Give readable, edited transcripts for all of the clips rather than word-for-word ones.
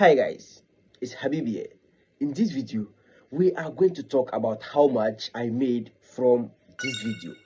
Hi guys, it's Habib here. In this video, we are going to talk about how much I made from this video.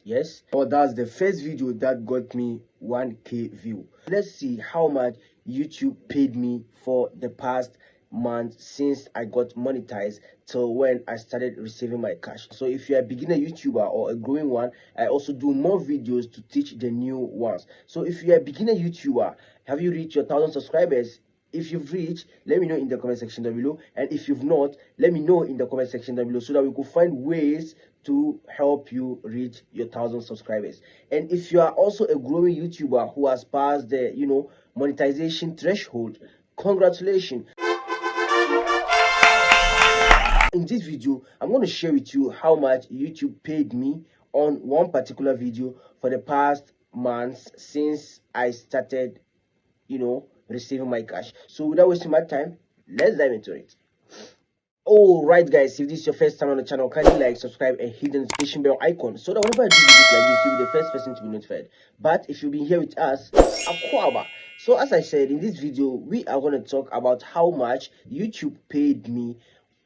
Yes, that's the first video that got me 1K view. Let's see how much YouTube paid me for the past month since I got monetized till when I started receiving my cash. So if you're a beginner YouTuber or a growing one, I also do more videos to teach the new ones. So if you're a beginner YouTuber, have you reached your 1,000 subscribers? If you've reached, let me know in the comment section down below. And if you've not, let me know in the comment section down below so that we could find ways to help you reach your 1,000 subscribers. And if you are also a growing YouTuber who has passed the monetization threshold, congratulations. In this video, I'm going to share with you how much YouTube paid me on one particular video for the past months since I started receiving my cash. So without wasting my time, let's dive into it. Alright guys, if this is your first time on the channel, kindly like, subscribe and hit the notification bell icon so that whenever I do videos like this, you'll be the first person to be notified. But if you've been here with us, Akwaba. So as I said, in this video, we are going to talk about how much YouTube paid me.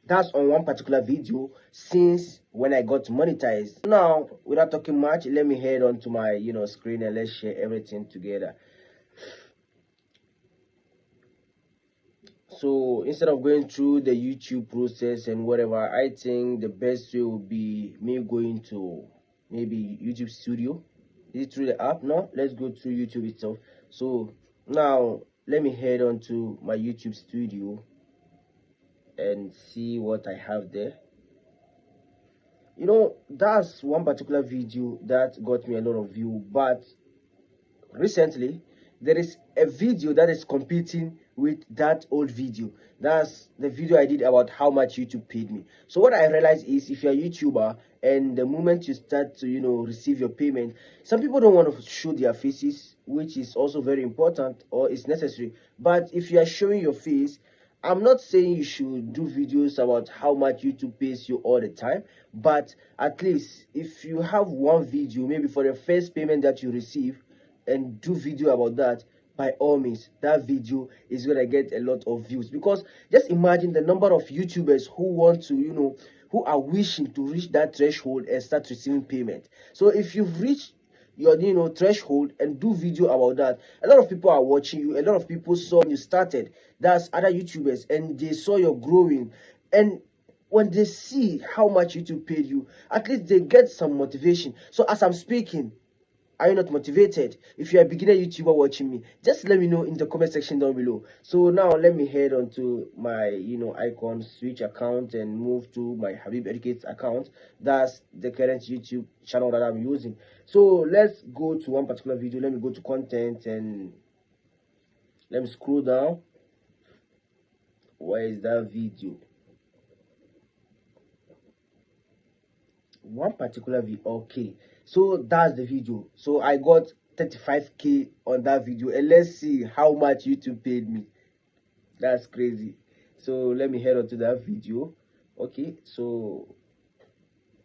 That's on one particular video since when I got monetized. Now, without talking much, let me head on to my screen and let's share everything together. So instead of going through the YouTube process and whatever, I think the best way would be me going to maybe YouTube Studio. Is it through the app? No, let's go through YouTube itself. So now let me head on to my YouTube Studio and see what I have there. That's one particular video that got me a lot of views, but recently there is a video that is competing with that old video. That's the video I did about how much YouTube paid me. So what I realized is, if you're a YouTuber and the moment you start to receive your payment, some people don't want to show their faces, which is also very important or is necessary. But if you are showing your face, I'm not saying you should do videos about how much YouTube pays you all the time, but at least if you have one video, maybe for the first payment that you receive, and do video about that, by all means, that video is gonna get a lot of views. Because just imagine the number of YouTubers who want to who are wishing to reach that threshold and start receiving payment. So if you've reached your threshold and do video about that, a lot of people are watching you. A lot of people saw when you started, that's other YouTubers, and they saw you're growing, and when they see how much YouTube paid you, at least they get some motivation. So as I'm speaking, are you not motivated? If you're a beginner YouTuber watching me, just let me know in the comment section down below. So now let me head on to my icon, switch account and move to my Habib Educates account. That's the current YouTube channel that I'm using. So let's go to one particular video. Let me go to content and let me scroll down. Where is that video? One particular video. Okay, so that's the video. So I got 35K on that video, and let's see how much YouTube paid me. That's crazy. So let me head on to that video. Okay, so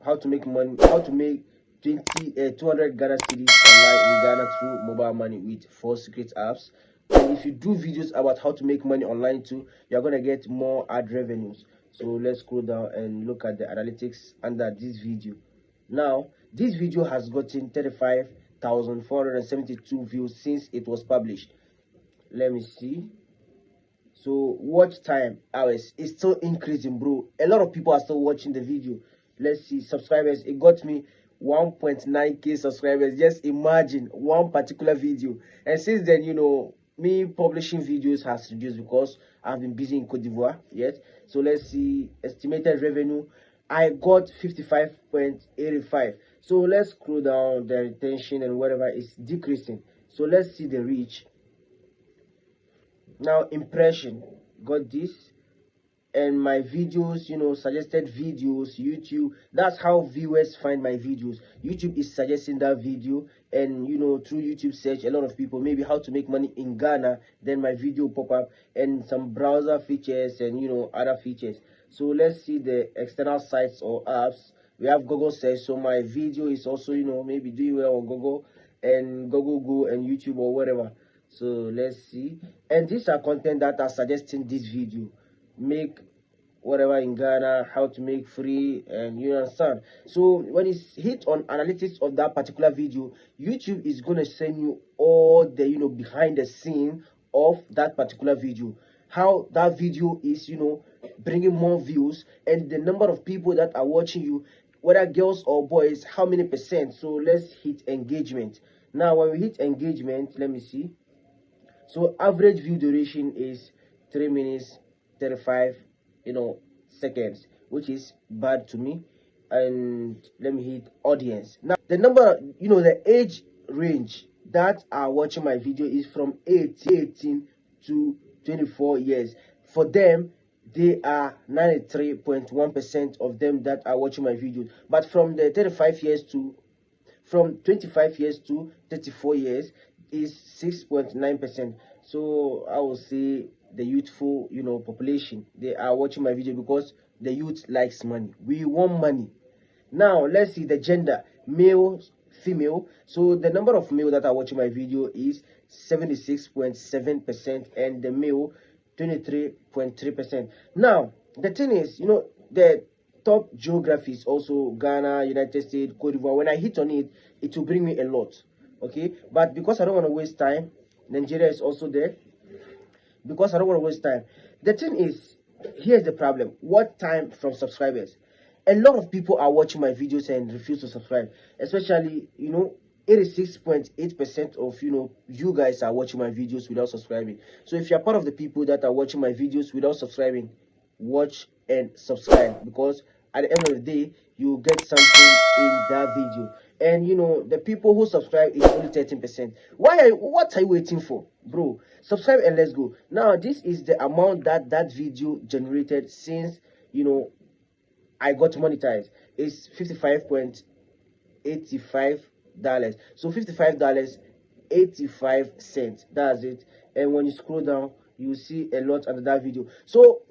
how to make money, how to make 200 Ghana cedis online in Ghana through mobile money with 4 secret apps. And if you do videos about how to make money online too, you're gonna get more ad revenues. So let's scroll down and look at the analytics under this video. Now this video has gotten 35,472 views since it was published. Let me see. So watch time hours is still increasing, bro. A lot of people are still watching the video. Let's see. Subscribers, it got me 1.9K subscribers. Just imagine one particular video. And since then, me publishing videos has reduced because I've been busy in Cote d'Ivoire. Yes. So let's see. Estimated revenue, I got 55.85. So let's scroll down. The retention and whatever is decreasing. So let's see the reach. Now impression, got this. And my videos, suggested videos, YouTube, that's how viewers find my videos. YouTube is suggesting that video, and through YouTube search, a lot of people, maybe how to make money in Ghana, then my video pop up, and some browser features and other features. So let's see the external sites or apps. We have Google search, so my video is also maybe doing well on Google and Google Go and YouTube or whatever. So let's see. And these are content that are suggesting this video. Make whatever in Ghana, how to make free, and you understand. So when it's hit on analytics of that particular video, YouTube is going to send you all the behind the scene of that particular video, how that video is bringing more views, and the number of people that are watching you, whether girls or boys, how many percent. So let's hit engagement. Now when we hit engagement, let me see. So average view duration is 3 minutes 35 seconds, which is bad to me. And let me hit audience. Now the number, the age range that are watching my video is from 18 to 24 years. For them, they are 93.1% of them that are watching my videos. But from the 35 years to from 25 years to 34 years is 6.9%. So I will say the youthful population, they are watching my video because the youth likes money. We want money. Now let's see the gender, male, female. So the number of male that are watching my video is 76.7%, and the male 23.3%. Now the thing is, the top geography is also Ghana, United States, Cote d'Ivoire. When I hit on it, it will bring me a lot. Okay, but because I don't want to waste time, Nigeria is also there. Because I don't want to waste time. The thing is, here's the problem. What time from subscribers? A lot of people are watching my videos and refuse to subscribe. Especially, 86.8% of you guys are watching my videos without subscribing. So if you're part of the people that are watching my videos without subscribing, watch and subscribe, because at the end of the day you get something in that video. And the people who subscribe is only 13%. What are you waiting for, bro? Subscribe and let's go. Now this is the amount that video generated since I got monetized. It's $55.85. So $55.85. That's it. And when you scroll down, you see a lot under that video. So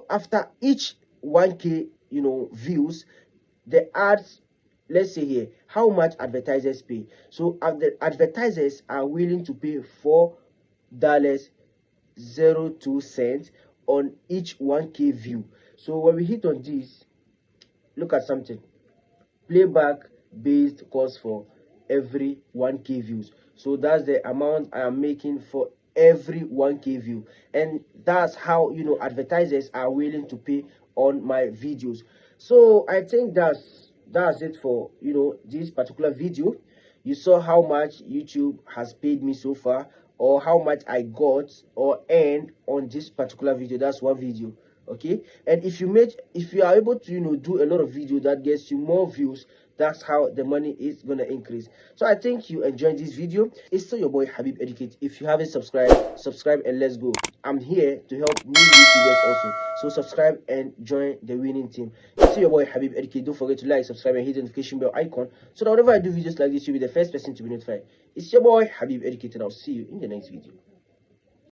after each 1K views, the ads, let's say here how much advertisers pay. So the advertisers are willing to pay $4.02 on each 1K view. So when we hit on this, look at something. Playback based cost for every 1K views. So that's the amount I am making for every 1K view. And that's how advertisers are willing to pay on my videos. So I think that's it for this particular video. You saw how much YouTube has paid me so far, or how much I got or earned on this particular video. That's one video. Okay, and if you are able to do a lot of video that gets you more views, that's how the money is gonna increase. So I think you enjoyed this video. It's still your boy Habib Educate. If you haven't subscribed, subscribe and let's go. I'm here to help new YouTubers also, so subscribe and join the winning team. It's still your boy Habib Educate. Don't forget to like, subscribe and hit the notification bell icon, so that whenever I do videos like this, you'll be the first person to be notified. It's your boy Habib Educate, and I'll see you in the next video.